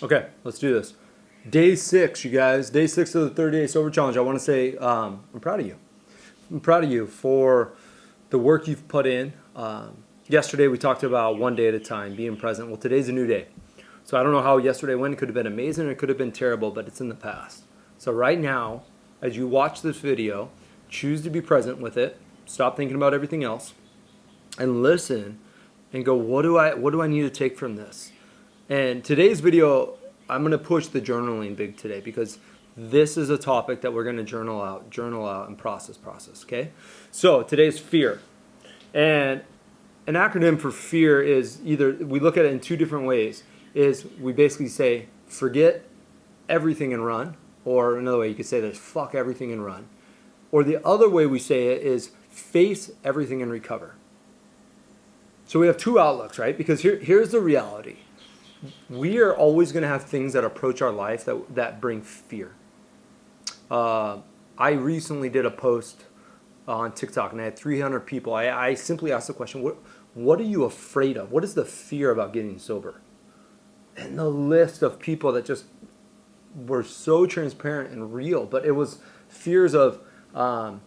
Okay, let's do this. Day 6, you guys. Day 6 of the 30 Day Sober Challenge. I want to say I'm proud of you. I'm proud of you for the work you've put in. Yesterday we talked about one day at a time, being present. Well, today's a new day. So I don't know how yesterday went. It could have been amazing or it could have been terrible, but it's in the past. So right now, as you watch this video, choose to be present with it. Stop thinking about everything else and listen and go, what do I need to take from this? And today's video, I'm going to push the journaling big today because this is a topic that we're going to journal out and process, okay? So today's fear. And an acronym for fear is either, we look at it in two different ways, is we basically say, forget everything and run. Or another way you could say this, fuck everything and run. Or the other way we say it is face everything and recover. So we have two outlooks, right? Because here's the reality. We are always going to have things that approach our life that bring fear. I recently did a post on TikTok and I had 300 people. I simply asked the question, what are you afraid of? What is the fear about getting sober? And the list of people that just were so transparent and real, but it was fears of not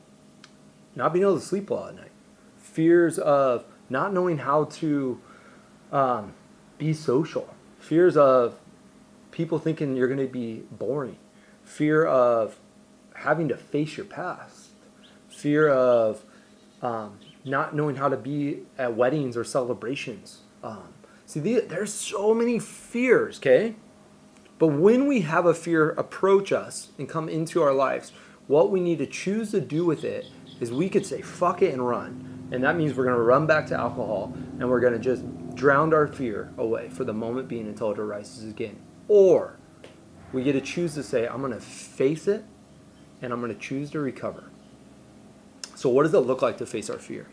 being able to sleep well at night, fears of not knowing how to be social, fears of people thinking you're going to be boring, fear of having to face your past, fear of not knowing how to be at weddings or celebrations. There's so many fears, okay? But when we have a fear approach us and come into our lives, what we need to choose to do with it is we could say, fuck it and run. And that means we're going to run back to alcohol and we're going to just drown our fear away for the moment being until it arises again. Or we get to choose to say, I'm going to face it and I'm going to choose to recover. So what does it look like to face our fear?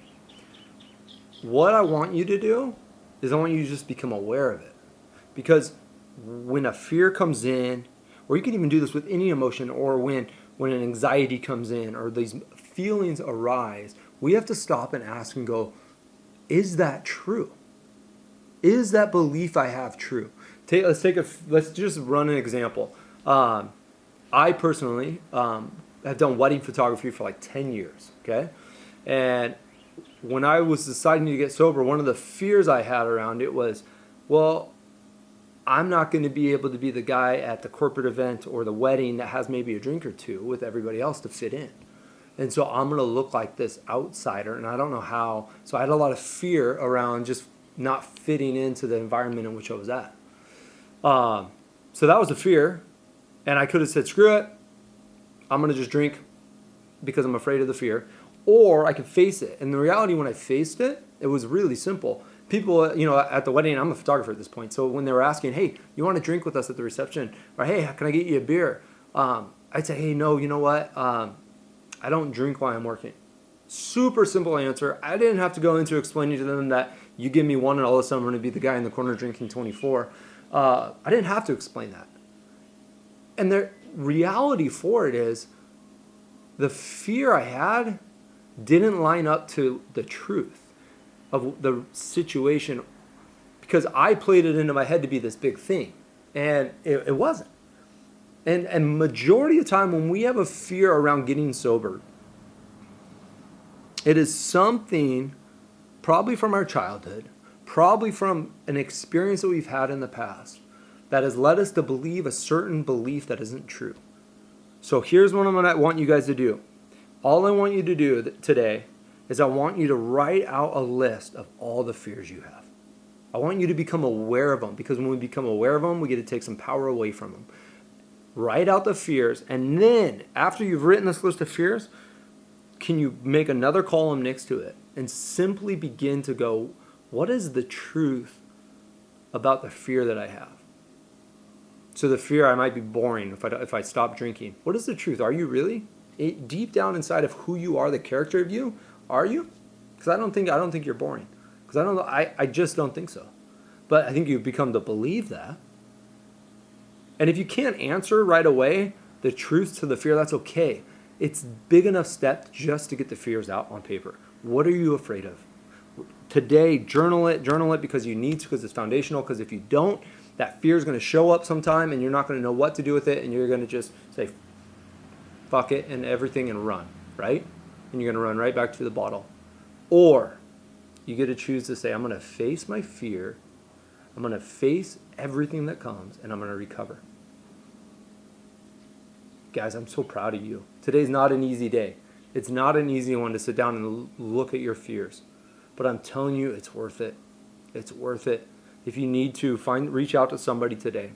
What I want you to do is I want you to just become aware of it. Because when a fear comes in, or you can even do this with any emotion, or when an anxiety comes in or these feelings arise, we have to stop and ask and go, is that true? Is that belief I have true? Let's just run an example. I personally have done wedding photography for like 10 years, okay? And when I was deciding to get sober, one of the fears I had around it was, well, I'm not going to be able to be the guy at the corporate event or the wedding that has maybe a drink or two with everybody else to fit in. And so I'm going to look like this outsider, and I don't know how. So I had a lot of fear around just not fitting into the environment in which I was at. So that was a fear, and I could have said, screw it, I'm going to just drink because I'm afraid of the fear. Or I could face it. And the reality, when I faced it, it was really simple. People, at the wedding, I'm a photographer at this point, so when they were asking, hey, you want to drink with us at the reception? Or, hey, can I get you a beer? I'd say, hey, no, you know what? I don't drink while I'm working. Super simple answer. I didn't have to go into explaining to them that you give me one and all of a sudden I'm going to be the guy in the corner drinking 24. I didn't have to explain that. And the reality for it is the fear I had didn't line up to the truth of the situation, because I played it into my head to be this big thing, and it wasn't. And majority of the time when we have a fear around getting sober, it is something probably from our childhood, probably from an experience that we've had in the past that has led us to believe a certain belief that isn't true. So here's what I want you guys to do. All I want you to do today is I want you to write out a list of all the fears you have. I want you to become aware of them, because when we become aware of them, we get to take some power away from them. Write out the fears, and then after you've written this list of fears, can you make another column next to it and simply begin to go, what is the truth about the fear that I have? So the fear I might be boring if I stop drinking. What is the truth? Are you really? Deep down inside of who you are, the character of you, are you? Because I don't think you're boring. Because I just don't think so. But I think you've become to believe that. And if you can't answer right away the truth to the fear, that's okay. It's big enough step just to get the fears out on paper. What are you afraid of? Today, journal it because you need to, because it's foundational. Because if you don't, That fear is going to show up sometime and you're not going to know what to do with it, and you're going to just say, fuck it and everything and run, right? And you're going to run right back to the bottle. Or you get to choose to say, I'm going to face my fear, I'm going to face everything that comes, and I'm going to recover. Guys, I'm so proud of you. Today's not an easy day. It's not an easy one to sit down and look at your fears. But I'm telling you, it's worth it. It's worth it. If you need to, reach out to somebody today.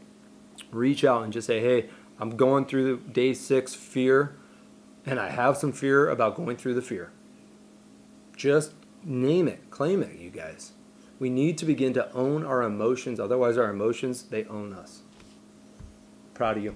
Reach out and just say, hey, I'm going through day 6 fear, and I have some fear about going through the fear. Just name it. Claim it, you guys. We need to begin to own our emotions. Otherwise, our emotions, they own us. Proud of you.